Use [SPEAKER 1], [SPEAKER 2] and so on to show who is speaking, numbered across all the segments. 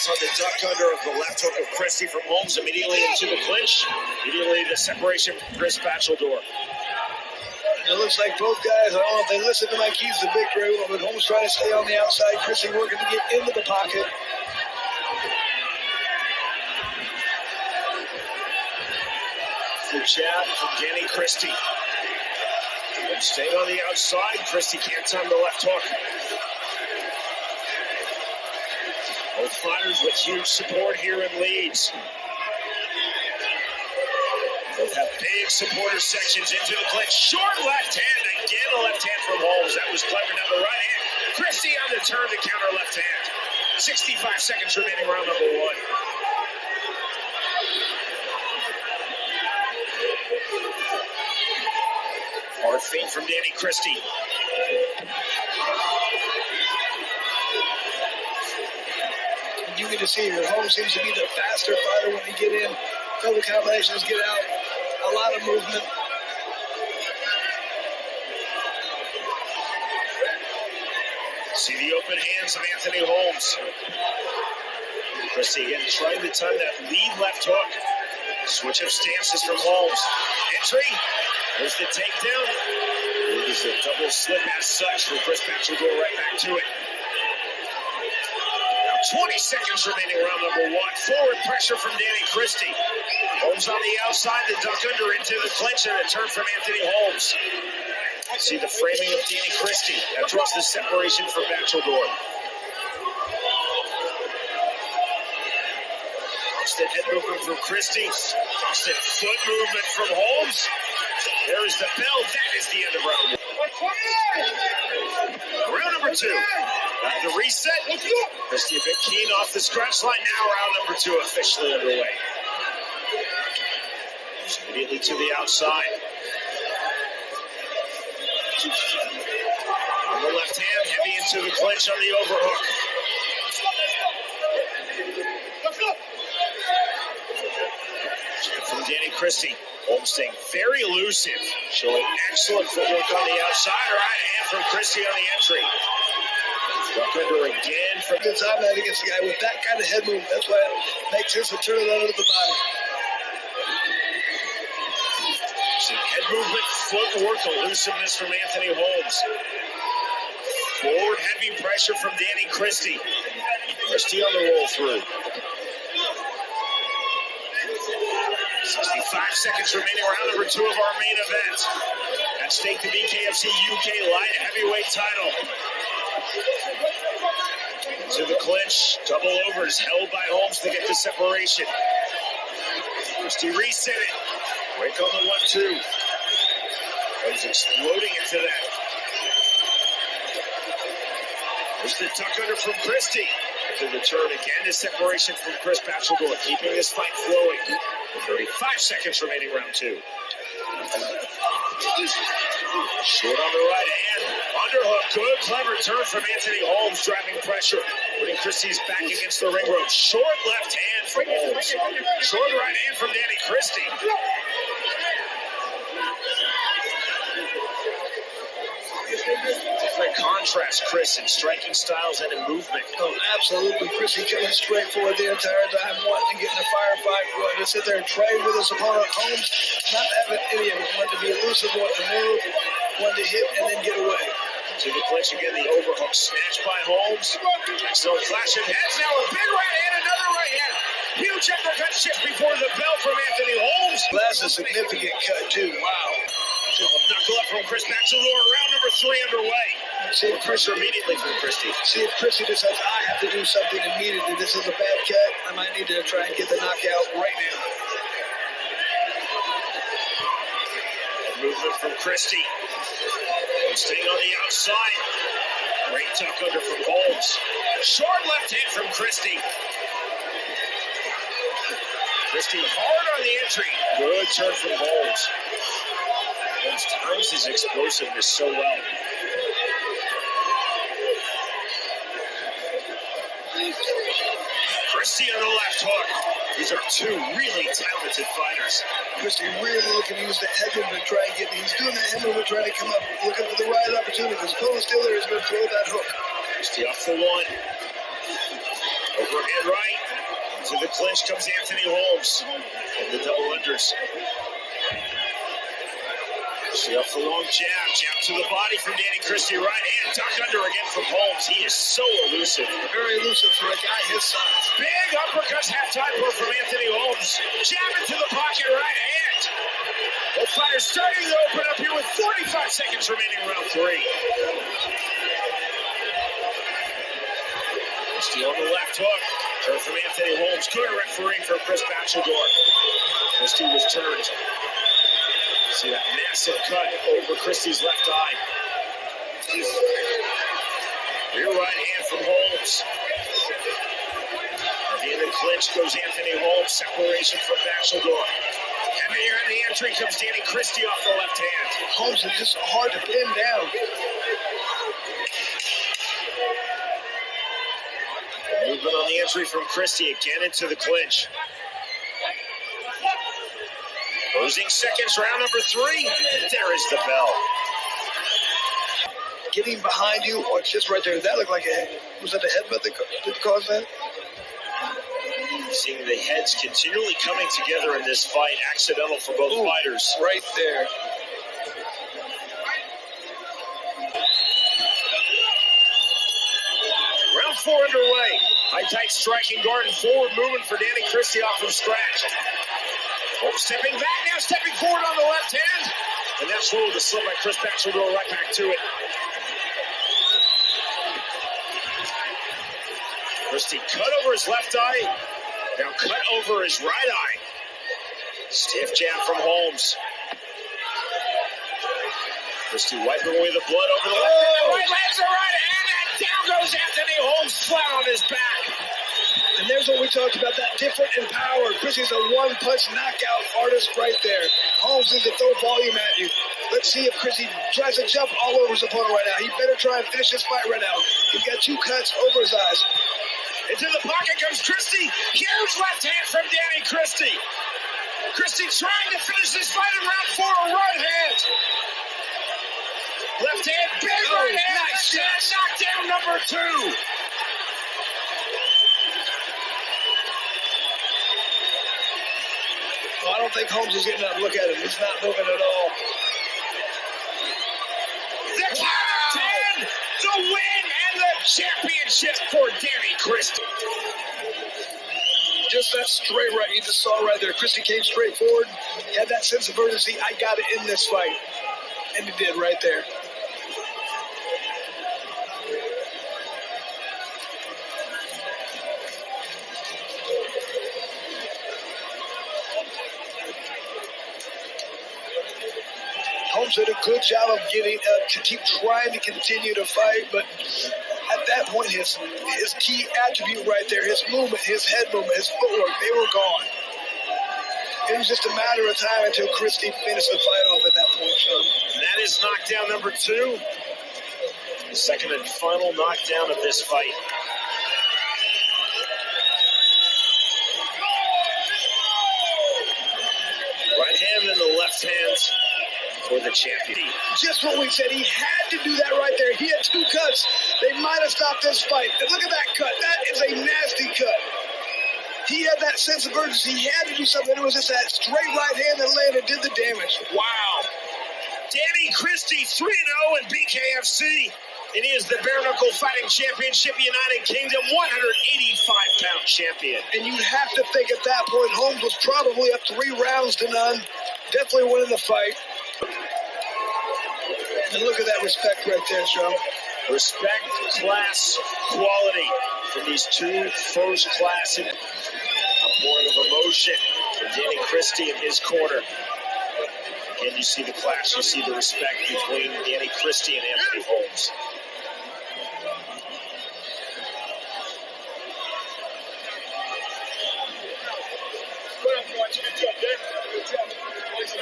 [SPEAKER 1] Nice on the duck under of the left hook of Christie from Holmes, immediately into the clinch. Immediately the separation from Chris Bacheldor.
[SPEAKER 2] It looks like both guys, I don't know if they listen to my keys to victory, but Holmes trying to stay on the outside. Christie working to get into the pocket.
[SPEAKER 1] The jab from Danny Christie. And staying on the outside, Christie can't time the left hook. Both fighters with huge support here in Leeds. Both have big supporter sections into the clinch. Short left hand, again a left hand from Holmes. That was clever. Now the right hand. Christie on the turn to counter left hand. 65 seconds remaining, round number one. Hard feint from Danny Christie.
[SPEAKER 2] You get to see here, Holmes seems to be the faster fighter when they get in. Couple combinations, get out. A lot of movement.
[SPEAKER 1] See the open hands of Anthony Holmes. Christie again trying to time that lead left hook. Switch of stances from Holmes. Entry. There's the takedown. It is a double slip as such for Chris Bacheldor right back to it. Now 20 seconds remaining, round number one. Forward pressure from Danny Christie. Holmes on the outside, the duck under into the clinch, and a turn from Anthony Holmes. See the framing of Danny Christie. That draws the separation from Bacheldor. Constant head movement from Christie. Constant foot movement from Holmes. There is the bell. That is the end of round one. Round number two. The reset. Christie a bit keen off the scratch line. Now round number two officially underway. Immediately to the outside. On the left hand, heavy into the clinch on the overhook. From Danny Christie. Holmes staying very elusive, showing excellent footwork on the outside. Right hand from Christie on the entry. Duck under again from
[SPEAKER 2] good time out against a guy with that kind of head movement. That's why it makes sense to turn it under the body.
[SPEAKER 1] See head movement, footwork, elusiveness from Anthony Holmes. Forward heavy pressure from Danny Christie. Christie on the roll through. 65 seconds remaining, round number two of our main event. At stake, the BKFC UK light heavyweight title. To the clinch, double overs held by Holmes to get the separation. Christie reset it. Break on the 1-2. Holmes exploding into that. There's the tuck under from Christie. To the turn again, the separation from Chris Bacheldor, keeping this fight flowing. 35 seconds remaining, round two. Short on the right hand. Underhook, good, clever turn from Anthony Holmes, driving pressure, putting Christie's back against the ring rope. Short left hand from Holmes. Short right hand from Danny Christie. Different contrast, Chris, in striking styles and in movement.
[SPEAKER 2] Oh, absolutely. Christie coming straight forward the entire time, wanting to get in a firefight, wanting to sit there and trade with his opponent. Holmes not having any of it. Wanting to be elusive, wanting to move, wanting to hit, and then get away.
[SPEAKER 1] To the clinch again, the overhook snatched by Holmes. Excellent clash of heads. Now a big right hand, another right hand. Huge uppercut shift before the bell from Anthony Holmes.
[SPEAKER 2] That's a significant cut, too. Wow.
[SPEAKER 1] Knuckle up from Chris Bacheldor. Round number three underway.
[SPEAKER 2] See if
[SPEAKER 1] Pressure immediately from Christie.
[SPEAKER 2] See if Christie decides, I have to do something immediately. This is a bad cut. I might need to try and get the knockout right now.
[SPEAKER 1] Movement from Christie. Staying on the outside. Great tuck under from Holmes. Short left hand from Christie. Christie hard on the entry. Good turn from Holmes. Holmes times his explosiveness so well. Christie on the left hook. These are two really talented fighters.
[SPEAKER 2] Christie really looking to use the head movement, try and get. He's doing that head movement, trying to come up, looking for the right opportunity. His opponent's still there. He's going to throw that hook.
[SPEAKER 1] Christie off the one. Overhand right. To the clinch comes Anthony Holmes. And the double unders. See off the long jab. Jab to the body from Danny Christie. Right hand. Duck under again from Holmes. He is so elusive.
[SPEAKER 2] Very elusive for a guy his size.
[SPEAKER 1] Big uppercuts, half-time pull from Anthony Holmes. Jab into the pocket, right hand. Both fighters starting to open up here with 45 seconds remaining in round 3. Christie on the left hook. Turn from Anthony Holmes. Good refereeing for Chris Bachelor. Christie was turned. See that massive cut over Christie's left eye. Rear right hand from Holmes. In the clinch goes Anthony Holmes. Separation from Bachelor. And here in the entry comes Danny Christie off the left hand.
[SPEAKER 2] Holmes is just hard to pin down.
[SPEAKER 1] Movement on the entry from Christie again into the clinch. Closing seconds, round number 3. There is the bell.
[SPEAKER 2] Getting behind you, or just right there. That looked like was that a headbutt that caused that?
[SPEAKER 1] Seeing the heads continually coming together in this fight, accidental for both fighters.
[SPEAKER 2] Right there.
[SPEAKER 1] Round 4 underway. High tight striking guard and forward movement for Danny Christie off from scratch. Holmes stepping back now, stepping forward on the left hand. And that's rolled the slip by Chris Bachelor, right back to it. Christie cut over his left eye. Now cut over his right eye. Stiff jab from Holmes. Christie wiping away the blood over the left hand. The right lands the right hand, and down goes Anthony Holmes flat on his back.
[SPEAKER 2] And there's what we talked about, that different in power. Christie's a one-punch knockout artist right there. Holmes needs to throw volume at you. Let's see if Christie tries to jump all over his opponent right now. He better try and finish this fight right now. He's got 2 cuts over his eyes.
[SPEAKER 1] Into the pocket comes Christie. Huge left hand from Danny Christie. Christie trying to finish this fight in round 4, a right hand. Left hand, big right hand. Nice shot. Knockdown number 2.
[SPEAKER 2] Well, I don't think Holmes is getting up. Look at him. He's not moving at all.
[SPEAKER 1] The count of 10, the win and the championship for Danny Christie.
[SPEAKER 2] Just that straight right you just saw right there. Christie came straight forward. He had that sense of urgency. I got it in this fight. And he did right there. Holmes did a good job of getting up to keep trying to continue to fight, but at that point, his key attribute right there, his movement, his head movement, his footwork, they were gone. It was just a matter of time until Christie finished the fight off at that point, Sean.
[SPEAKER 1] And that is knockdown number 2. The second and final knockdown of this fight. Right hand and the left hand for the champion.
[SPEAKER 2] Just what we said. He had to do that right there. He had 2 cuts. They might have stopped this fight. And look at that cut. That is a nasty cut. He had that sense of urgency. He had to do something. It was just that straight right hand that landed, did the damage.
[SPEAKER 1] Wow. Danny Christie, 3-0 in BKFC. It is the Bare Knuckle Fighting Championship, United Kingdom, 185-pound champion.
[SPEAKER 2] And you have to think at that point, Holmes was probably up 3 rounds to none. Definitely winning the fight. And look at that respect right there, Sean.
[SPEAKER 1] Respect, class, quality from these 2 first-class outpouring of emotion from Danny Christie in his corner. Again, you see the class, you see the respect between Danny Christie and Anthony Holmes.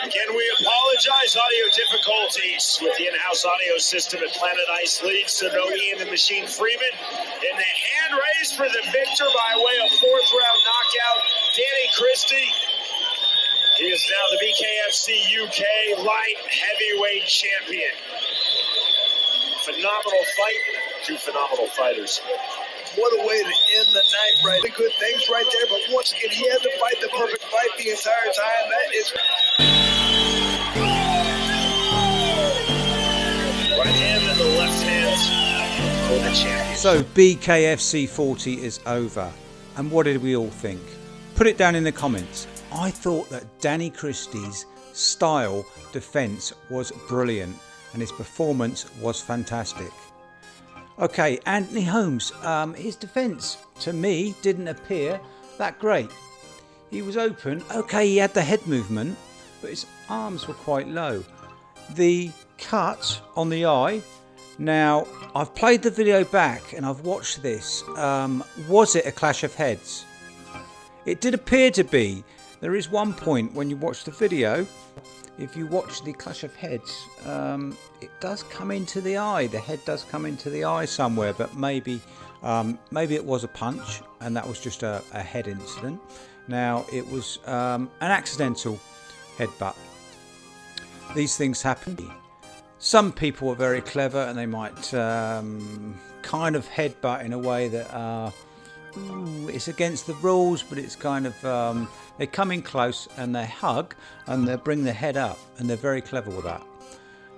[SPEAKER 1] Again, we apologize, audio difficulties with the in-house audio system at Planet Ice Leeds. So no Ian the Machine Freeman. And the hand raised for the victor by way of 4th round knockout, Danny Christie. He is now the BKFC UK light heavyweight champion. Phenomenal fight. Two phenomenal fighters.
[SPEAKER 2] What a way to end the night, right? Good things right there, but once again, he had to fight the perfect fight the entire time. That is
[SPEAKER 1] right hand and the left hand for the champion.
[SPEAKER 3] So BKFC 40 is over. And what did we all think? Put it down in the comments. I thought that Danny Christie's style defence was brilliant and his performance was fantastic. Okay, Anthony Holmes, his defence to me didn't appear that great. He was open, okay, he had the head movement, but his arms were quite low. The cut on the eye, now I've played the video back and I've watched this. Was it a clash of heads? It did appear to be. There is one point when you watch the video, if you watch the clash of heads, it does come into the eye. The head does come into the eye somewhere, but maybe it was a punch and that was just a head incident. Now it was an accidental headbutt. These things happen. Some people are very clever and they might kind of headbutt in a way that it's against the rules, but it's kind of they come in close and they hug and they bring their head up, and they're very clever with that.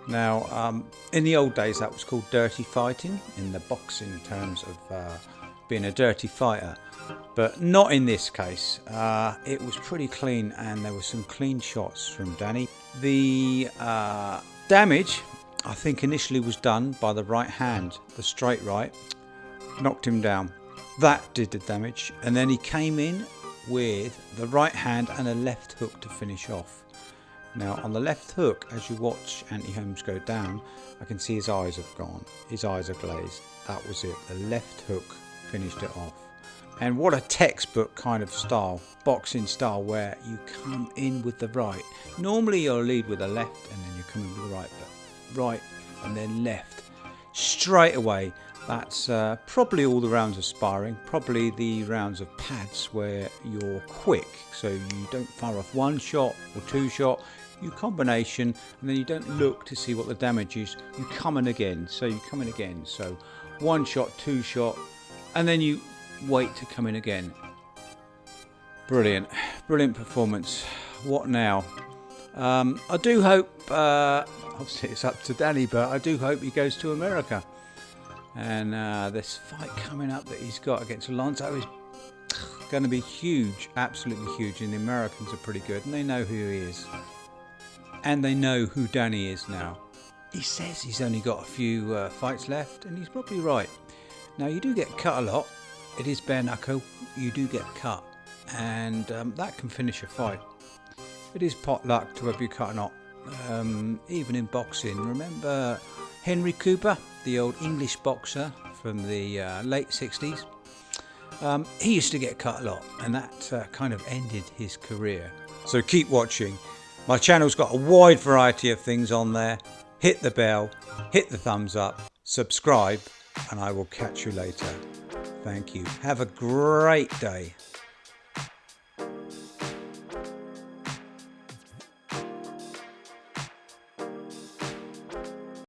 [SPEAKER 3] Now in the old days that was called dirty fighting in the boxing terms of being a dirty fighter, but not in this case. It was pretty clean and there were some clean shots from Danny. The damage I think initially was done by the right hand, the straight right, knocked him down. That did the damage, and then he came in with the right hand and a left hook to finish off. Now on the left hook, as you watch Anthony Holmes go down, I can see his eyes have gone. His eyes are glazed. That was it. The left hook finished it off. And what a textbook kind of style, boxing style, where you come in with the right. Normally you'll lead with the left and then you come in with the right, but right and then left straight away. That's probably all the rounds of sparring, probably the rounds of pads where you're quick, so you don't fire off one shot or two shot, you combination, and then you don't look to see what the damage is, you come in again, so one shot, two shot, and then you wait to come in again. Brilliant performance. What now? I do hope, obviously it's up to Danny, but I do hope he goes to America. And this fight coming up that he's got against Alonso is going to be huge, absolutely huge. And the Americans are pretty good, and they know who he is, and they know who Danny is now. He says he's only got a few fights left, and he's probably right. Now you do get cut a lot. It is bare knuckle. You do get cut, and that can finish a fight. It is pot luck to whether you cut or not. Even in boxing, remember Henry Cooper, the old English boxer from the late 60s? He used to get cut a lot, and that kind of ended his career. So keep watching. My channel's got a wide variety of things on there. Hit the bell, hit the thumbs up, subscribe, and I will catch you later. Thank you. Have a great day.